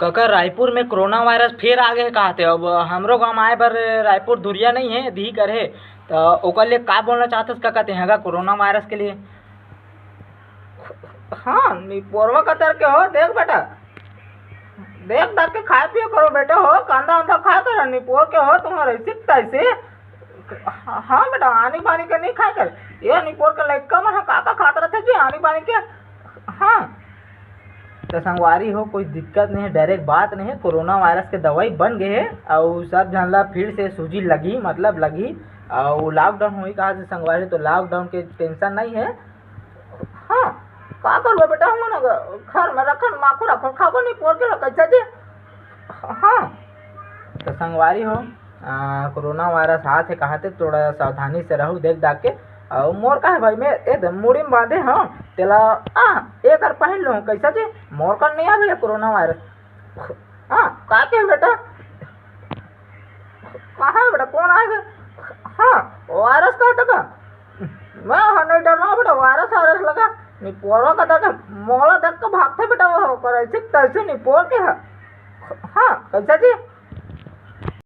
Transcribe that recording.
कका रायपुर में corona virus फिर आ गए कहते। अब हमरो गाँव आए बर रायपुर दूरिया नहीं है दी कर है, तो ओकर लिए का बोलना चाहते का कहते हैं कोरोना वायरस के लिए। हाँ निपोरवा कतर के हो देख बेटा, देख देख के खाए पिए करो बेटा हो, कांदा वांदा खा कर निपोर के हो तुम्हारे तैसे। हाँ बेटा आनी बानी के नहीं खाए कर, ये निपोर के लड़का मन काका खाते रहते जी आनी बानी के। हाँ तो संगवारी हो कोई दिक्कत नहीं है, डायरेक्ट बात नहीं है, कोरोना वायरस के दवाई बन गए है और सब जानला फिर से सूजी लगी मतलब लगी और लॉकडाउन हुई कहा से संगवारी, तो लॉकडाउन के टेंशन नहीं है। हाँ का करबो बेटा हम ना घर में रखन माखो रखन खाबो नहीं पोर के कैसे जी। हाँ तो संगवारी हो कोरोना वायरस हाथ है कहा थे थोड़ा सावधानी से रहू देख दाख के। और मोर का है भाई मैं एकदम मुड़ी में बांधे हाँ तेला एक बार पहन लो कैसा जी, मोर का नहीं आ भैया कोरोना वायरस। हाँ का के बेटा कहाँ बेटा कौन आएगा। हाँ वायरस का था मैं नहीं डर रहा बेटा, वायरस वायरस लगा निपोरवा का था मोला देख के भागते बेटा वो कर ऐसे तैसे निपोर के है। हाँ कैसा जी।